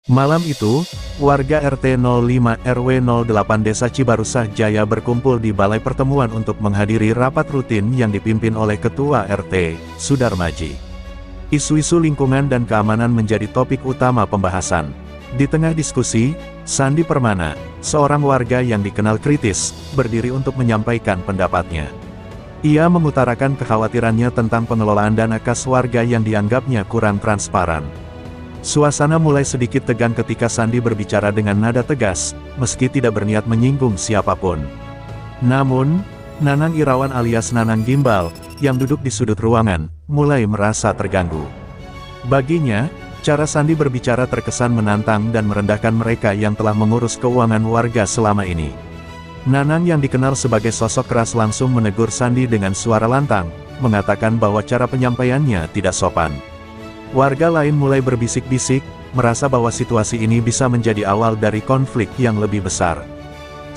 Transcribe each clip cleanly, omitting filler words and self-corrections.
Malam itu, warga RT 05 RW 08 Desa Cibarusah Jaya berkumpul di balai pertemuan untuk menghadiri rapat rutin yang dipimpin oleh Ketua RT, Sudarmaji. Isu-isu lingkungan dan keamanan menjadi topik utama pembahasan. Di tengah diskusi, Sandi Permana, seorang warga yang dikenal kritis, berdiri untuk menyampaikan pendapatnya. Ia mengutarakan kekhawatirannya tentang pengelolaan dana kas warga yang dianggapnya kurang transparan. Suasana mulai sedikit tegang ketika Sandi berbicara dengan nada tegas, meski tidak berniat menyinggung siapapun. Namun, Nanang Irawan alias Nanang Gimbal, yang duduk di sudut ruangan, mulai merasa terganggu. Baginya, cara Sandi berbicara terkesan menantang dan merendahkan mereka yang telah mengurus keuangan warga selama ini. Nanang yang dikenal sebagai sosok keras langsung menegur Sandi dengan suara lantang, mengatakan bahwa cara penyampaiannya tidak sopan. Warga lain mulai berbisik-bisik, merasa bahwa situasi ini bisa menjadi awal dari konflik yang lebih besar.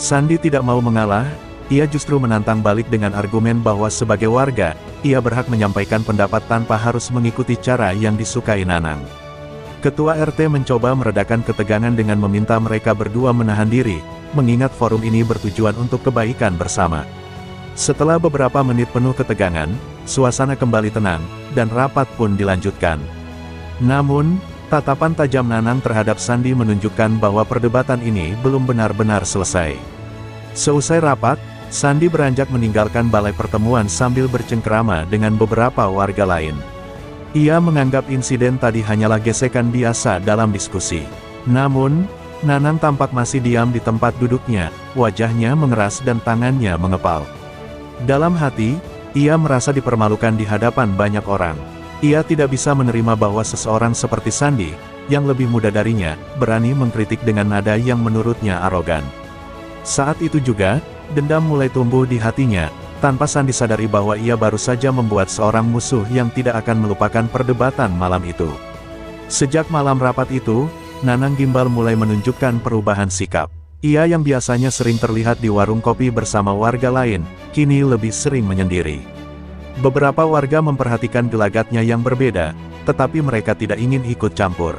Sandi tidak mau mengalah, ia justru menantang balik dengan argumen bahwa sebagai warga, ia berhak menyampaikan pendapat tanpa harus mengikuti cara yang disukai Nanang. Ketua RT mencoba meredakan ketegangan dengan meminta mereka berdua menahan diri, mengingat forum ini bertujuan untuk kebaikan bersama. Setelah beberapa menit penuh ketegangan, suasana kembali tenang, dan rapat pun dilanjutkan. Namun, tatapan tajam Nanang terhadap Sandi menunjukkan bahwa perdebatan ini belum benar-benar selesai. Seusai rapat, Sandi beranjak meninggalkan balai pertemuan sambil bercengkerama dengan beberapa warga lain. Ia menganggap insiden tadi hanyalah gesekan biasa dalam diskusi. Namun, Nanang tampak masih diam di tempat duduknya, wajahnya mengeras dan tangannya mengepal. Dalam hati, ia merasa dipermalukan di hadapan banyak orang. Ia tidak bisa menerima bahwa seseorang seperti Sandi, yang lebih muda darinya, berani mengkritik dengan nada yang menurutnya arogan. Saat itu juga, dendam mulai tumbuh di hatinya, tanpa Sandi sadari bahwa ia baru saja membuat seorang musuh yang tidak akan melupakan perdebatan malam itu. Sejak malam rapat itu, Nanang Gimbal mulai menunjukkan perubahan sikap. Ia yang biasanya sering terlihat di warung kopi bersama warga lain, kini lebih sering menyendiri. Beberapa warga memperhatikan gelagatnya yang berbeda, tetapi mereka tidak ingin ikut campur.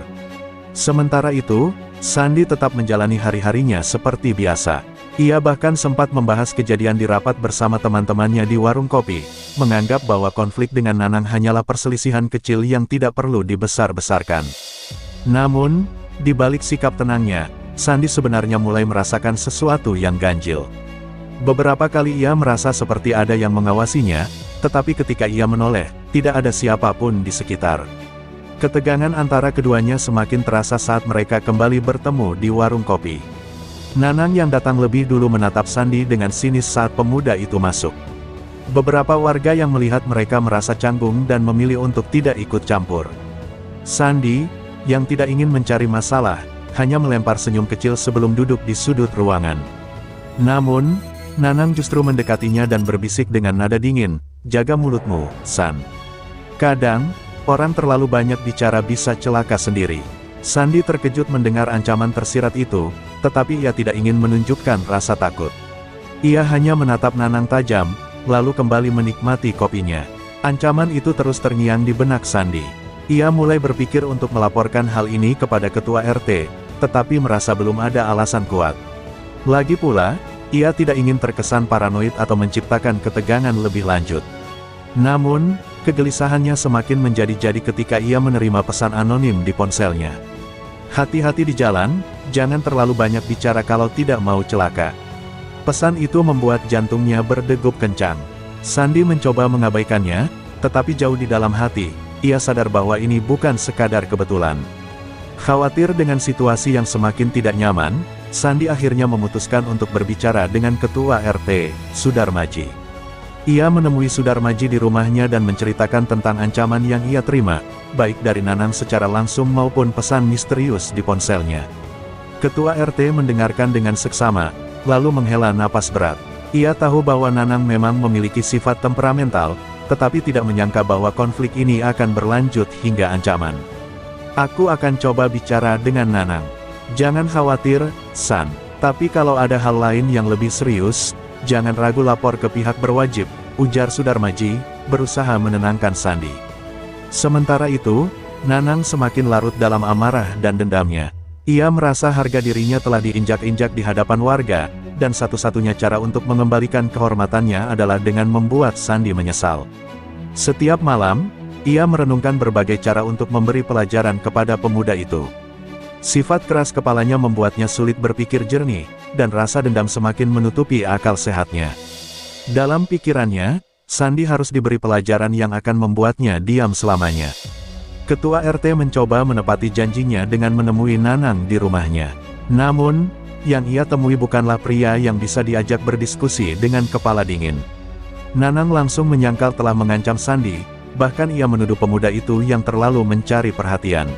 Sementara itu, Sandi tetap menjalani hari-harinya seperti biasa. Ia bahkan sempat membahas kejadian di rapat bersama teman-temannya di warung kopi, menganggap bahwa konflik dengan Nanang hanyalah perselisihan kecil yang tidak perlu dibesar-besarkan. Namun, di balik sikap tenangnya, Sandi sebenarnya mulai merasakan sesuatu yang ganjil. Beberapa kali ia merasa seperti ada yang mengawasinya, tetapi ketika ia menoleh, tidak ada siapapun di sekitar. Ketegangan antara keduanya semakin terasa saat mereka kembali bertemu di warung kopi. Nanang yang datang lebih dulu menatap Sandi dengan sinis saat pemuda itu masuk. Beberapa warga yang melihat mereka merasa canggung dan memilih untuk tidak ikut campur. Sandi, yang tidak ingin mencari masalah, hanya melempar senyum kecil sebelum duduk di sudut ruangan. Namun, Nanang justru mendekatinya dan berbisik dengan nada dingin, "Jaga mulutmu, San. Kadang, orang terlalu banyak bicara bisa celaka sendiri." Sandi terkejut mendengar ancaman tersirat itu, tetapi ia tidak ingin menunjukkan rasa takut. Ia hanya menatap Nanang tajam, lalu kembali menikmati kopinya. Ancaman itu terus terngiang di benak Sandi. Ia mulai berpikir untuk melaporkan hal ini kepada ketua RT, tetapi merasa belum ada alasan kuat. Lagi pula, ia tidak ingin terkesan paranoid atau menciptakan ketegangan lebih lanjut. Namun, kegelisahannya semakin menjadi-jadi ketika ia menerima pesan anonim di ponselnya. "Hati-hati di jalan, jangan terlalu banyak bicara kalau tidak mau celaka." Pesan itu membuat jantungnya berdegup kencang. Sandi mencoba mengabaikannya, tetapi jauh di dalam hati, ia sadar bahwa ini bukan sekadar kebetulan. Khawatir dengan situasi yang semakin tidak nyaman, Sandi akhirnya memutuskan untuk berbicara dengan Ketua RT, Sudarmaji. Ia menemui Sudarmaji di rumahnya dan menceritakan tentang ancaman yang ia terima, baik dari Nanang secara langsung maupun pesan misterius di ponselnya. Ketua RT mendengarkan dengan seksama, lalu menghela napas berat. Ia tahu bahwa Nanang memang memiliki sifat temperamental, tetapi tidak menyangka bahwa konflik ini akan berlanjut hingga ancaman. "Aku akan coba bicara dengan Nanang. Jangan khawatir, San. Tapi kalau ada hal lain yang lebih serius, jangan ragu lapor ke pihak berwajib," ujar Sudarmaji, berusaha menenangkan Sandi. Sementara itu, Nanang semakin larut dalam amarah dan dendamnya. Ia merasa harga dirinya telah diinjak-injak di hadapan warga, dan satu-satunya cara untuk mengembalikan kehormatannya adalah dengan membuat Sandi menyesal. Setiap malam, ia merenungkan berbagai cara untuk memberi pelajaran kepada pemuda itu. Sifat keras kepalanya membuatnya sulit berpikir jernih, dan rasa dendam semakin menutupi akal sehatnya. Dalam pikirannya, Sandi harus diberi pelajaran yang akan membuatnya diam selamanya. Ketua RT mencoba menepati janjinya dengan menemui Nanang di rumahnya. Namun, yang ia temui bukanlah pria yang bisa diajak berdiskusi dengan kepala dingin. Nanang langsung menyangkal telah mengancam Sandi, bahkan ia menuduh pemuda itu yang terlalu mencari perhatian.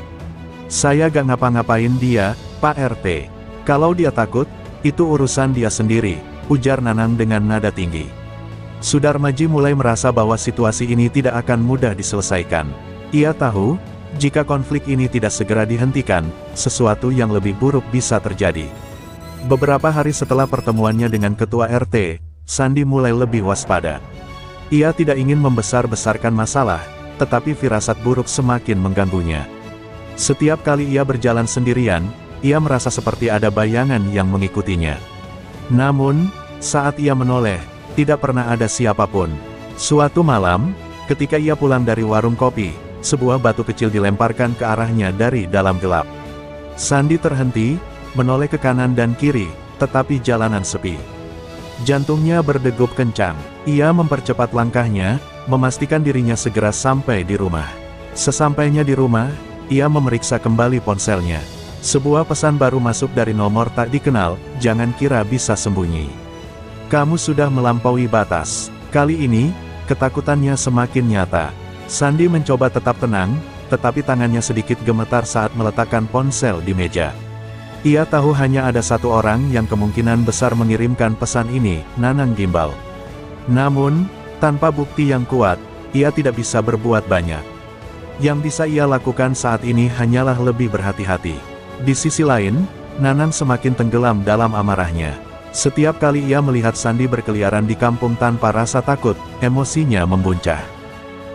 "Saya gak ngapa-ngapain dia, Pak RT. Kalau dia takut, itu urusan dia sendiri," ujar Nanang dengan nada tinggi. Sudarmaji mulai merasa bahwa situasi ini tidak akan mudah diselesaikan. Ia tahu, jika konflik ini tidak segera dihentikan, sesuatu yang lebih buruk bisa terjadi. Beberapa hari setelah pertemuannya dengan Ketua RT, Sandi mulai lebih waspada. Ia tidak ingin membesar-besarkan masalah, tetapi firasat buruk semakin mengganggunya. Setiap kali ia berjalan sendirian, ia merasa seperti ada bayangan yang mengikutinya. Namun, saat ia menoleh, tidak pernah ada siapapun. Suatu malam, ketika ia pulang dari warung kopi, sebuah batu kecil dilemparkan ke arahnya dari dalam gelap. Sandi terhenti, menoleh ke kanan dan kiri, tetapi jalanan sepi. Jantungnya berdegup kencang. Ia mempercepat langkahnya, memastikan dirinya segera sampai di rumah. Sesampainya di rumah, ia memeriksa kembali ponselnya. Sebuah pesan baru masuk dari nomor tak dikenal, "Jangan kira bisa sembunyi. Kamu sudah melampaui batas." Kali ini, ketakutannya semakin nyata. Sandi mencoba tetap tenang, tetapi tangannya sedikit gemetar saat meletakkan ponsel di meja. Ia tahu hanya ada satu orang yang kemungkinan besar mengirimkan pesan ini, Nanang Gimbal. Namun, tanpa bukti yang kuat, ia tidak bisa berbuat banyak. Yang bisa ia lakukan saat ini hanyalah lebih berhati-hati. Di sisi lain, Nanang semakin tenggelam dalam amarahnya. Setiap kali ia melihat Sandi berkeliaran di kampung tanpa rasa takut, emosinya membuncah.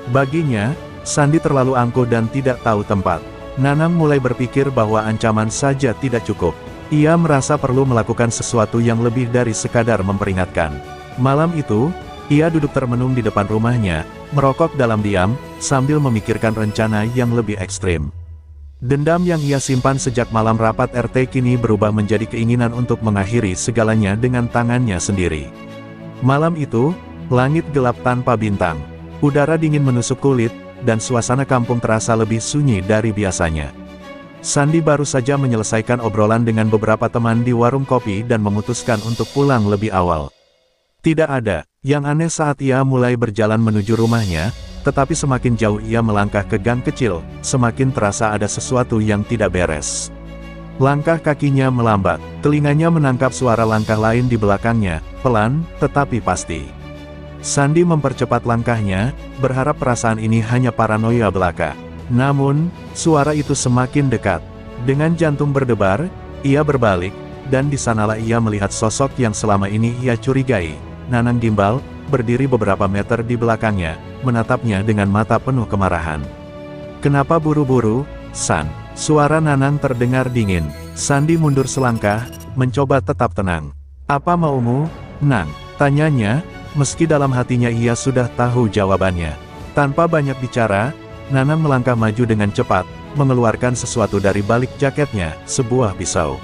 Baginya, Sandi terlalu angkuh dan tidak tahu tempat. Nanang mulai berpikir bahwa ancaman saja tidak cukup. Ia merasa perlu melakukan sesuatu yang lebih dari sekadar memperingatkan. Malam itu, ia duduk termenung di depan rumahnya, merokok dalam diam, sambil memikirkan rencana yang lebih ekstrim. Dendam yang ia simpan sejak malam rapat RT kini berubah menjadi keinginan untuk mengakhiri segalanya dengan tangannya sendiri. Malam itu, langit gelap tanpa bintang. Udara dingin menusuk kulit, dan suasana kampung terasa lebih sunyi dari biasanya. Sandi baru saja menyelesaikan obrolan dengan beberapa teman di warung kopi dan memutuskan untuk pulang lebih awal. Tidak ada yang aneh saat ia mulai berjalan menuju rumahnya, tetapi semakin jauh ia melangkah ke gang kecil, semakin terasa ada sesuatu yang tidak beres. Langkah kakinya melambat, telinganya menangkap suara langkah lain di belakangnya, pelan, tetapi pasti. Sandi mempercepat langkahnya, berharap perasaan ini hanya paranoia belaka. Namun, suara itu semakin dekat. Dengan jantung berdebar, ia berbalik, dan di sanalah ia melihat sosok yang selama ini ia curigai. Nanang Gimbal, berdiri beberapa meter di belakangnya, menatapnya dengan mata penuh kemarahan. "Kenapa buru-buru, San?" Suara Nanang terdengar dingin. Sandi mundur selangkah, mencoba tetap tenang. "Apa maumu, Nang?" tanyanya, meski dalam hatinya ia sudah tahu jawabannya. Tanpa banyak bicara, Nanang melangkah maju dengan cepat, mengeluarkan sesuatu dari balik jaketnya, sebuah pisau.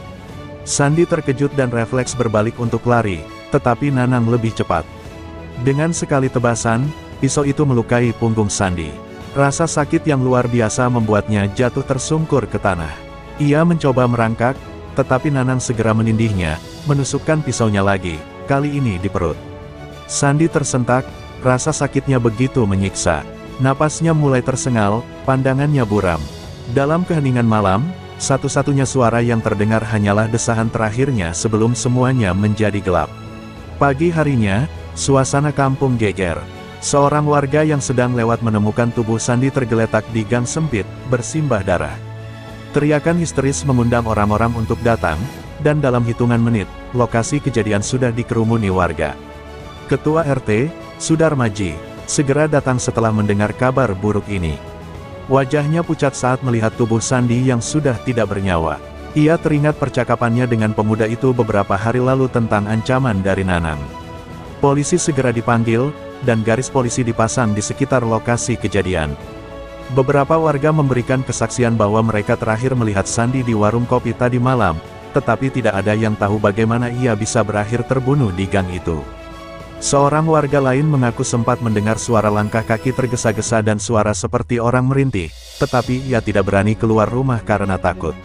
Sandi terkejut dan refleks berbalik untuk lari, tetapi Nanang lebih cepat. Dengan sekali tebasan, pisau itu melukai punggung Sandi. Rasa sakit yang luar biasa membuatnya jatuh tersungkur ke tanah. Ia mencoba merangkak, tetapi Nanang segera menindihnya, menusukkan pisaunya lagi, kali ini di perut. Sandi tersentak, rasa sakitnya begitu menyiksa. Napasnya mulai tersengal, pandangannya buram. Dalam keheningan malam, satu-satunya suara yang terdengar hanyalah desahan terakhirnya sebelum semuanya menjadi gelap. Pagi harinya, suasana kampung geger. Seorang warga yang sedang lewat menemukan tubuh Sandi tergeletak di gang sempit, bersimbah darah. Teriakan histeris mengundang orang-orang untuk datang, dan dalam hitungan menit, lokasi kejadian sudah dikerumuni warga. Ketua RT, Sudarmaji, segera datang setelah mendengar kabar buruk ini. Wajahnya pucat saat melihat tubuh Sandi yang sudah tidak bernyawa. Ia teringat percakapannya dengan pemuda itu beberapa hari lalu tentang ancaman dari Nanang. Polisi segera dipanggil, dan garis polisi dipasang di sekitar lokasi kejadian. Beberapa warga memberikan kesaksian bahwa mereka terakhir melihat Sandi di warung kopi tadi malam, tetapi tidak ada yang tahu bagaimana ia bisa berakhir terbunuh di gang itu. Seorang warga lain mengaku sempat mendengar suara langkah kaki tergesa-gesa dan suara seperti orang merintih, tetapi ia tidak berani keluar rumah karena takut.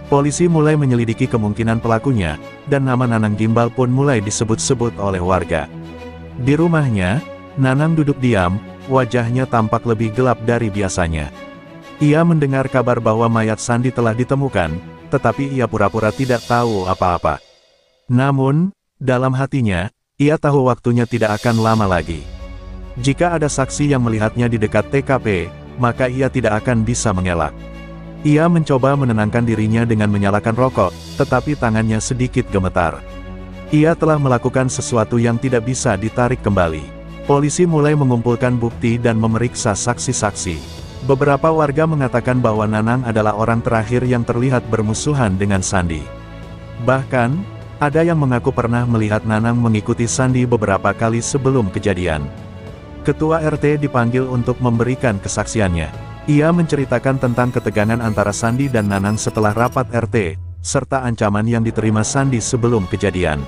Polisi mulai menyelidiki kemungkinan pelakunya, dan nama Nanang Gimbal pun mulai disebut-sebut oleh warga. Di rumahnya, Nanang duduk diam, wajahnya tampak lebih gelap dari biasanya. Ia mendengar kabar bahwa mayat Sandi telah ditemukan, tetapi ia pura-pura tidak tahu apa-apa. Namun, dalam hatinya, ia tahu waktunya tidak akan lama lagi. Jika ada saksi yang melihatnya di dekat TKP, maka ia tidak akan bisa mengelak. Ia mencoba menenangkan dirinya dengan menyalakan rokok, tetapi tangannya sedikit gemetar. Ia telah melakukan sesuatu yang tidak bisa ditarik kembali. Polisi mulai mengumpulkan bukti dan memeriksa saksi-saksi. Beberapa warga mengatakan bahwa Nanang adalah orang terakhir yang terlihat bermusuhan dengan Sandi. Bahkan, ada yang mengaku pernah melihat Nanang mengikuti Sandi beberapa kali sebelum kejadian. Ketua RT dipanggil untuk memberikan kesaksiannya. Ia menceritakan tentang ketegangan antara Sandi dan Nanang setelah rapat RT, serta ancaman yang diterima Sandi sebelum kejadian.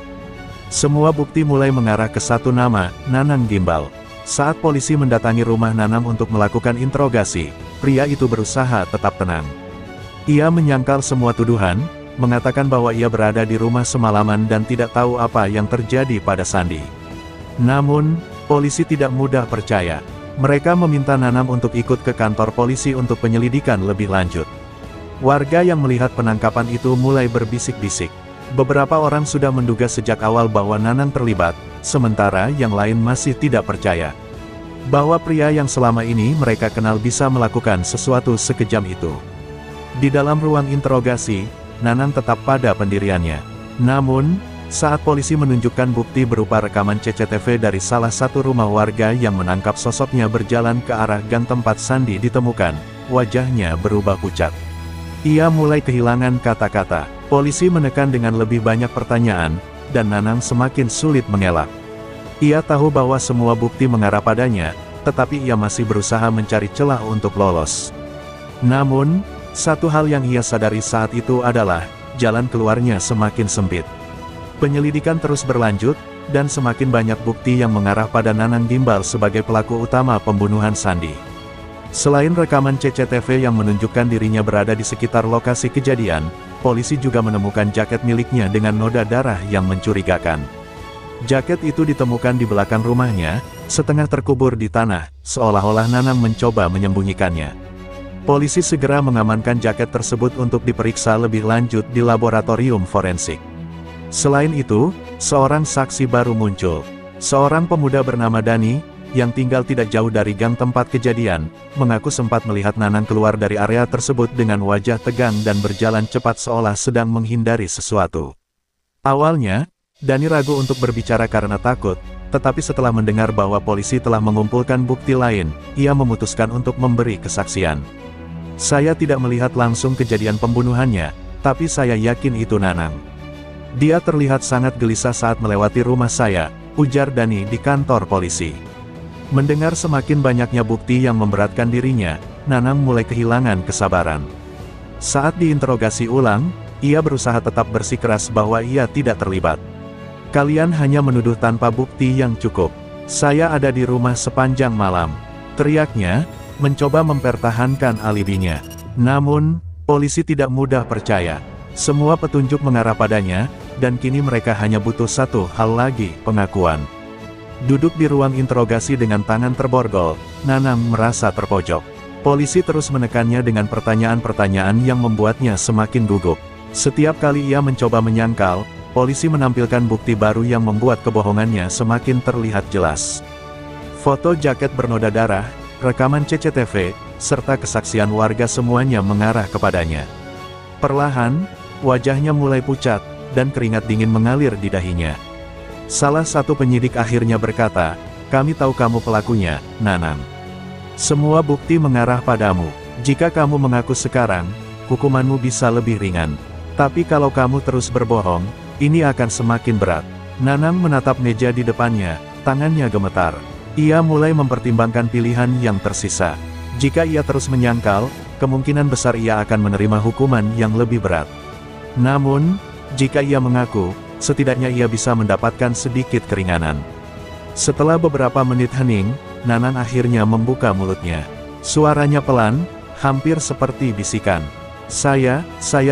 Semua bukti mulai mengarah ke satu nama, Nanang Gimbal. Saat polisi mendatangi rumah Nanang untuk melakukan interogasi, pria itu berusaha tetap tenang. Ia menyangkal semua tuduhan, mengatakan bahwa ia berada di rumah semalaman dan tidak tahu apa yang terjadi pada Sandi. Namun, polisi tidak mudah percaya. Mereka meminta Nanang untuk ikut ke kantor polisi untuk penyelidikan lebih lanjut. Warga yang melihat penangkapan itu mulai berbisik-bisik. Beberapa orang sudah menduga sejak awal bahwa Nanang terlibat, sementara yang lain masih tidak percaya bahwa pria yang selama ini mereka kenal bisa melakukan sesuatu sekejam itu. Di dalam ruang interogasi, Nanang tetap pada pendiriannya. Namun, saat polisi menunjukkan bukti berupa rekaman CCTV dari salah satu rumah warga yang menangkap sosoknya berjalan ke arah gang tempat Sandi ditemukan, wajahnya berubah pucat. Ia mulai kehilangan kata-kata. Polisi menekan dengan lebih banyak pertanyaan, dan Nanang semakin sulit mengelak. Ia tahu bahwa semua bukti mengarah padanya, tetapi ia masih berusaha mencari celah untuk lolos. Namun, satu hal yang ia sadari saat itu adalah, jalan keluarnya semakin sempit. Penyelidikan terus berlanjut, dan semakin banyak bukti yang mengarah pada Nanang Gimbal sebagai pelaku utama pembunuhan Sandi. Selain rekaman CCTV yang menunjukkan dirinya berada di sekitar lokasi kejadian, polisi juga menemukan jaket miliknya dengan noda darah yang mencurigakan. Jaket itu ditemukan di belakang rumahnya, setengah terkubur di tanah, seolah-olah Nanang mencoba menyembunyikannya. Polisi segera mengamankan jaket tersebut untuk diperiksa lebih lanjut di laboratorium forensik. Selain itu, seorang saksi baru muncul. Seorang pemuda bernama Dani, yang tinggal tidak jauh dari gang tempat kejadian, mengaku sempat melihat Nanang keluar dari area tersebut dengan wajah tegang dan berjalan cepat seolah sedang menghindari sesuatu. Awalnya, Dani ragu untuk berbicara karena takut, tetapi setelah mendengar bahwa polisi telah mengumpulkan bukti lain, ia memutuskan untuk memberi kesaksian. Saya tidak melihat langsung kejadian pembunuhannya, tapi saya yakin itu Nanang. Dia terlihat sangat gelisah saat melewati rumah saya, ujar Dani di kantor polisi. Mendengar semakin banyaknya bukti yang memberatkan dirinya, Nanang mulai kehilangan kesabaran. Saat diinterogasi ulang, ia berusaha tetap bersikeras bahwa ia tidak terlibat. Kalian hanya menuduh tanpa bukti yang cukup. Saya ada di rumah sepanjang malam, teriaknya, mencoba mempertahankan alibinya. Namun, polisi tidak mudah percaya. Semua petunjuk mengarah padanya, dan kini mereka hanya butuh satu hal lagi, pengakuan. Duduk di ruang interogasi dengan tangan terborgol, Nanang merasa terpojok. Polisi terus menekannya dengan pertanyaan-pertanyaan yang membuatnya semakin gugup. Setiap kali ia mencoba menyangkal, polisi menampilkan bukti baru yang membuat kebohongannya semakin terlihat jelas. Foto jaket bernoda darah, rekaman CCTV, serta kesaksian warga semuanya mengarah kepadanya. Perlahan, wajahnya mulai pucat, dan keringat dingin mengalir di dahinya. Salah satu penyidik akhirnya berkata, "Kami tahu kamu pelakunya, Nanang. Semua bukti mengarah padamu. Jika kamu mengaku sekarang, hukumanmu bisa lebih ringan." Tapi kalau kamu terus berbohong, ini akan semakin berat. Nanang menatap meja di depannya, tangannya gemetar. Ia mulai mempertimbangkan pilihan yang tersisa. Jika ia terus menyangkal, kemungkinan besar ia akan menerima hukuman yang lebih berat. Namun, jika ia mengaku, setidaknya ia bisa mendapatkan sedikit keringanan. Setelah beberapa menit hening, Nanang akhirnya membuka mulutnya. Suaranya pelan, hampir seperti bisikan. Saya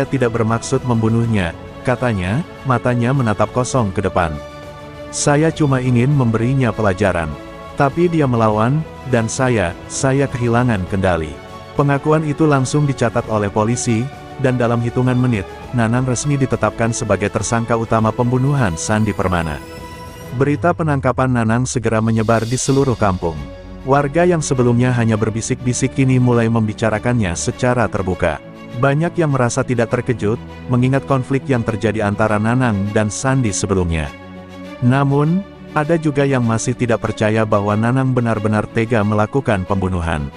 tidak bermaksud membunuhnya, katanya, matanya menatap kosong ke depan. Saya cuma ingin memberinya pelajaran. Tapi dia melawan, dan saya kehilangan kendali. Pengakuan itu langsung dicatat oleh polisi, dan dalam hitungan menit, Nanang resmi ditetapkan sebagai tersangka utama pembunuhan Sandi Permana. Berita penangkapan Nanang segera menyebar di seluruh kampung. Warga yang sebelumnya hanya berbisik-bisik kini mulai membicarakannya secara terbuka. Banyak yang merasa tidak terkejut, mengingat konflik yang terjadi antara Nanang dan Sandi sebelumnya. Namun, ada juga yang masih tidak percaya bahwa Nanang benar-benar tega melakukan pembunuhan.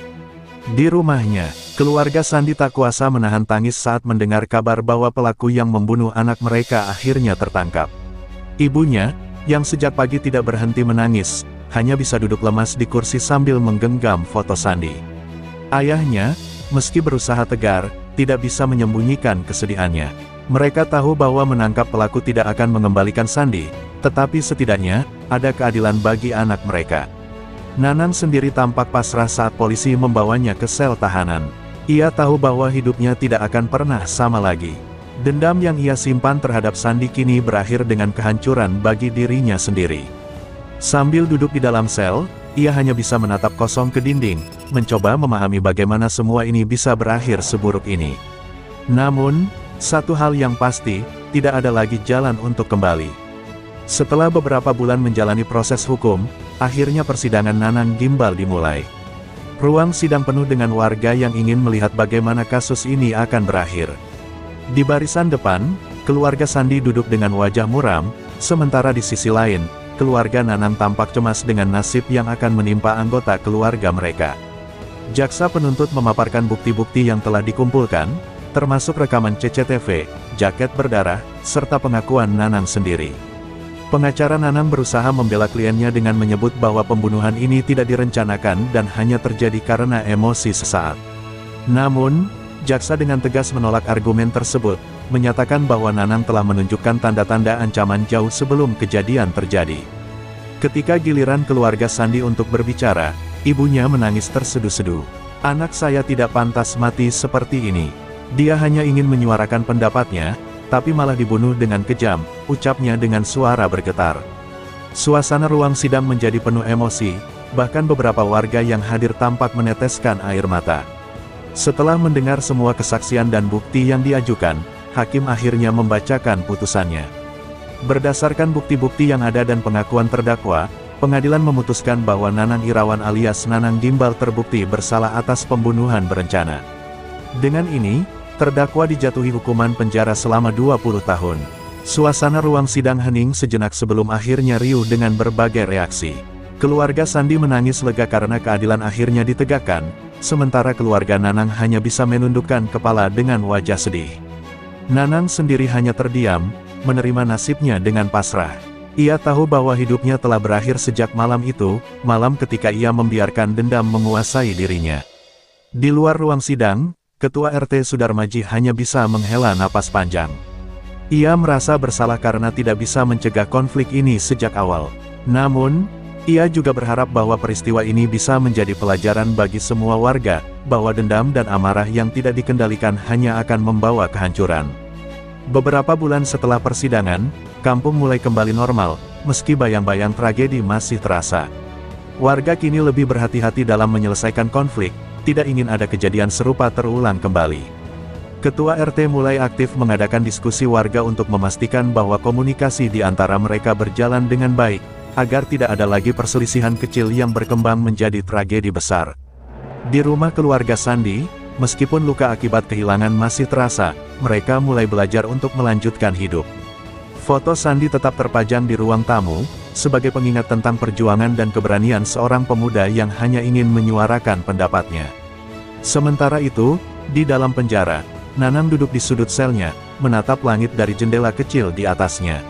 Di rumahnya, keluarga Sandi tak kuasa menahan tangis saat mendengar kabar bahwa pelaku yang membunuh anak mereka akhirnya tertangkap. Ibunya, yang sejak pagi tidak berhenti menangis, hanya bisa duduk lemas di kursi sambil menggenggam foto Sandi. Ayahnya, meski berusaha tegar, tidak bisa menyembunyikan kesedihannya. Mereka tahu bahwa menangkap pelaku tidak akan mengembalikan Sandi, tetapi setidaknya, ada keadilan bagi anak mereka. Nanang sendiri tampak pasrah saat polisi membawanya ke sel tahanan. Ia tahu bahwa hidupnya tidak akan pernah sama lagi. Dendam yang ia simpan terhadap Sandi kini berakhir dengan kehancuran bagi dirinya sendiri. Sambil duduk di dalam sel, ia hanya bisa menatap kosong ke dinding, mencoba memahami bagaimana semua ini bisa berakhir seburuk ini. Namun, satu hal yang pasti, tidak ada lagi jalan untuk kembali. Setelah beberapa bulan menjalani proses hukum, akhirnya persidangan Nanang Gimbal dimulai. Ruang sidang penuh dengan warga yang ingin melihat bagaimana kasus ini akan berakhir. Di barisan depan, keluarga Sandi duduk dengan wajah muram, sementara di sisi lain, keluarga Nanang tampak cemas dengan nasib yang akan menimpa anggota keluarga mereka. Jaksa penuntut memaparkan bukti-bukti yang telah dikumpulkan, termasuk rekaman CCTV, jaket berdarah, serta pengakuan Nanang sendiri. Pengacara Nanang berusaha membela kliennya dengan menyebut bahwa pembunuhan ini tidak direncanakan dan hanya terjadi karena emosi sesaat. Namun, jaksa dengan tegas menolak argumen tersebut, menyatakan bahwa Nanang telah menunjukkan tanda-tanda ancaman jauh sebelum kejadian terjadi. Ketika giliran keluarga Sandi untuk berbicara, ibunya menangis terseduh-seduh. "Anak saya tidak pantas mati seperti ini. Dia hanya ingin menyuarakan pendapatnya, tapi malah dibunuh dengan kejam," ucapnya dengan suara bergetar. Suasana ruang sidang menjadi penuh emosi, bahkan beberapa warga yang hadir tampak meneteskan air mata. Setelah mendengar semua kesaksian dan bukti yang diajukan, hakim akhirnya membacakan putusannya. Berdasarkan bukti-bukti yang ada dan pengakuan terdakwa, pengadilan memutuskan bahwa Nanang Irawan alias Nanang Gimbal terbukti bersalah atas pembunuhan berencana. Dengan ini, terdakwa dijatuhi hukuman penjara selama 20 tahun. Suasana ruang sidang hening sejenak sebelum akhirnya riuh dengan berbagai reaksi. Keluarga Sandi menangis lega karena keadilan akhirnya ditegakkan, sementara keluarga Nanang hanya bisa menundukkan kepala dengan wajah sedih. Nanang sendiri hanya terdiam, menerima nasibnya dengan pasrah. Ia tahu bahwa hidupnya telah berakhir sejak malam itu, malam ketika ia membiarkan dendam menguasai dirinya. Di luar ruang sidang, Ketua RT Sudarmaji hanya bisa menghela napas panjang. Ia merasa bersalah karena tidak bisa mencegah konflik ini sejak awal. Namun, ia juga berharap bahwa peristiwa ini bisa menjadi pelajaran bagi semua warga, bahwa dendam dan amarah yang tidak dikendalikan hanya akan membawa kehancuran. Beberapa bulan setelah persidangan, kampung mulai kembali normal, meski bayang-bayang tragedi masih terasa. Warga kini lebih berhati-hati dalam menyelesaikan konflik, tidak ingin ada kejadian serupa terulang kembali. Ketua RT mulai aktif mengadakan diskusi warga untuk memastikan bahwa komunikasi di antara mereka berjalan dengan baik, agar tidak ada lagi perselisihan kecil yang berkembang menjadi tragedi besar. Di rumah keluarga Sandi, meskipun luka akibat kehilangan masih terasa, mereka mulai belajar untuk melanjutkan hidup. Foto Sandi tetap terpajang di ruang tamu, sebagai pengingat tentang perjuangan dan keberanian seorang pemuda yang hanya ingin menyuarakan pendapatnya. Sementara itu, di dalam penjara, Nanang duduk di sudut selnya, menatap langit dari jendela kecil di atasnya.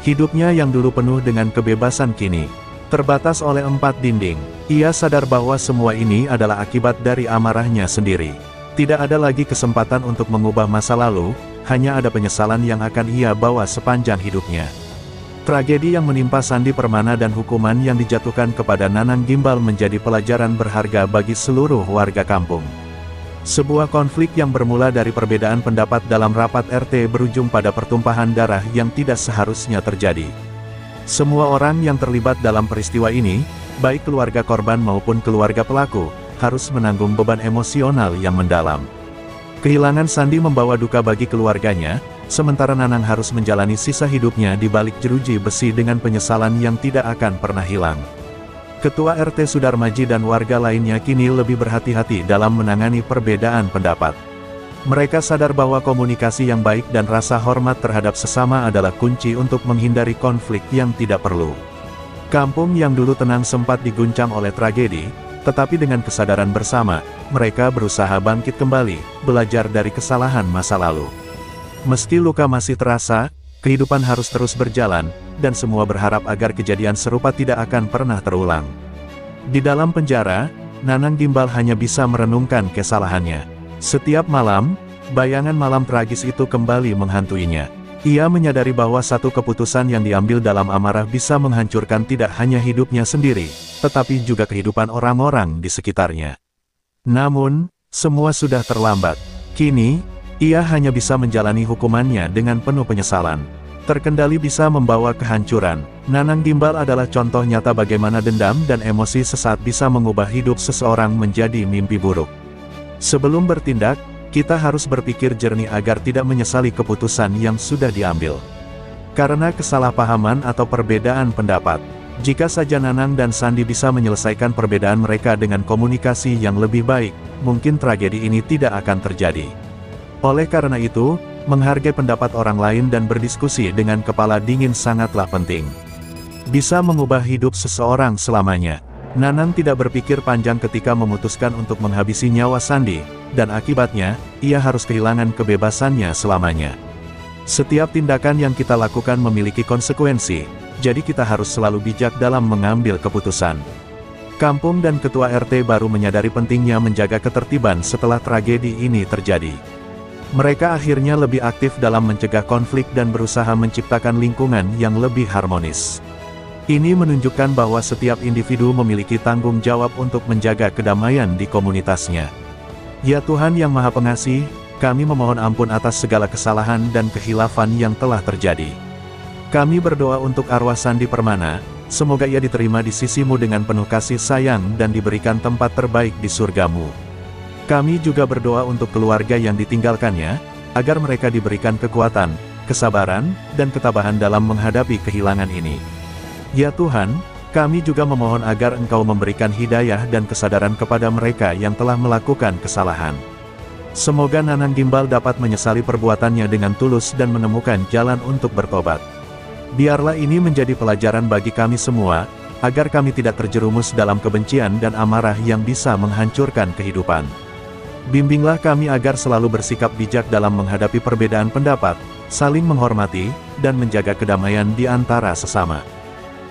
Hidupnya yang dulu penuh dengan kebebasan kini terbatas oleh 4 dinding. Ia sadar bahwa semua ini adalah akibat dari amarahnya sendiri. Tidak ada lagi kesempatan untuk mengubah masa lalu, hanya ada penyesalan yang akan ia bawa sepanjang hidupnya. Tragedi yang menimpa Sandi Permana dan hukuman yang dijatuhkan kepada Nanang Gimbal menjadi pelajaran berharga bagi seluruh warga kampung. Sebuah konflik yang bermula dari perbedaan pendapat dalam rapat RT berujung pada pertumpahan darah yang tidak seharusnya terjadi. Semua orang yang terlibat dalam peristiwa ini, baik keluarga korban maupun keluarga pelaku, harus menanggung beban emosional yang mendalam. Kehilangan Sandi membawa duka bagi keluarganya, sementara Nanang harus menjalani sisa hidupnya di balik jeruji besi dengan penyesalan yang tidak akan pernah hilang. Ketua RT Sudarmaji dan warga lainnya kini lebih berhati-hati dalam menangani perbedaan pendapat. Mereka sadar bahwa komunikasi yang baik dan rasa hormat terhadap sesama adalah kunci untuk menghindari konflik yang tidak perlu. Kampung yang dulu tenang sempat diguncang oleh tragedi, tetapi dengan kesadaran bersama, mereka berusaha bangkit kembali, belajar dari kesalahan masa lalu. Meski luka masih terasa, kehidupan harus terus berjalan, dan semua berharap agar kejadian serupa tidak akan pernah terulang. Di dalam penjara, Nanang Gimbal hanya bisa merenungkan kesalahannya. Setiap malam, bayangan malam tragis itu kembali menghantuinya. Ia menyadari bahwa satu keputusan yang diambil dalam amarah bisa menghancurkan tidak hanya hidupnya sendiri, tetapi juga kehidupan orang-orang di sekitarnya. Namun, semua sudah terlambat. Kini, ia hanya bisa menjalani hukumannya dengan penuh penyesalan. Terkendali bisa membawa kehancuran. Nanang Gimbal adalah contoh nyata bagaimana dendam dan emosi sesaat bisa mengubah hidup seseorang menjadi mimpi buruk. Sebelum bertindak, kita harus berpikir jernih agar tidak menyesali keputusan yang sudah diambil. Karena kesalahpahaman atau perbedaan pendapat, jika saja Nanang dan Sandi bisa menyelesaikan perbedaan mereka dengan komunikasi yang lebih baik, mungkin tragedi ini tidak akan terjadi. Oleh karena itu, menghargai pendapat orang lain dan berdiskusi dengan kepala dingin sangatlah penting. Bisa mengubah hidup seseorang selamanya. Nanang tidak berpikir panjang ketika memutuskan untuk menghabisi nyawa Sandi, dan akibatnya, ia harus kehilangan kebebasannya selamanya. Setiap tindakan yang kita lakukan memiliki konsekuensi, jadi kita harus selalu bijak dalam mengambil keputusan. Kampung dan ketua RT baru menyadari pentingnya menjaga ketertiban setelah tragedi ini terjadi. Mereka akhirnya lebih aktif dalam mencegah konflik dan berusaha menciptakan lingkungan yang lebih harmonis. Ini menunjukkan bahwa setiap individu memiliki tanggung jawab untuk menjaga kedamaian di komunitasnya. Ya Tuhan yang Maha Pengasih, kami memohon ampun atas segala kesalahan dan khilafan yang telah terjadi. Kami berdoa untuk arwah Sandi Permana, semoga ia diterima di sisi-Mu dengan penuh kasih sayang dan diberikan tempat terbaik di surga-Mu. Kami juga berdoa untuk keluarga yang ditinggalkannya, agar mereka diberikan kekuatan, kesabaran, dan ketabahan dalam menghadapi kehilangan ini. Ya Tuhan, kami juga memohon agar Engkau memberikan hidayah dan kesadaran kepada mereka yang telah melakukan kesalahan. Semoga Nanang Gimbal dapat menyesali perbuatannya dengan tulus dan menemukan jalan untuk bertobat. Biarlah ini menjadi pelajaran bagi kami semua, agar kami tidak terjerumus dalam kebencian dan amarah yang bisa menghancurkan kehidupan. Bimbinglah kami agar selalu bersikap bijak dalam menghadapi perbedaan pendapat, saling menghormati, dan menjaga kedamaian di antara sesama.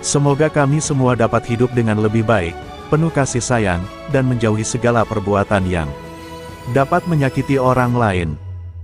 Semoga kami semua dapat hidup dengan lebih baik, penuh kasih sayang, dan menjauhi segala perbuatan yang dapat menyakiti orang lain.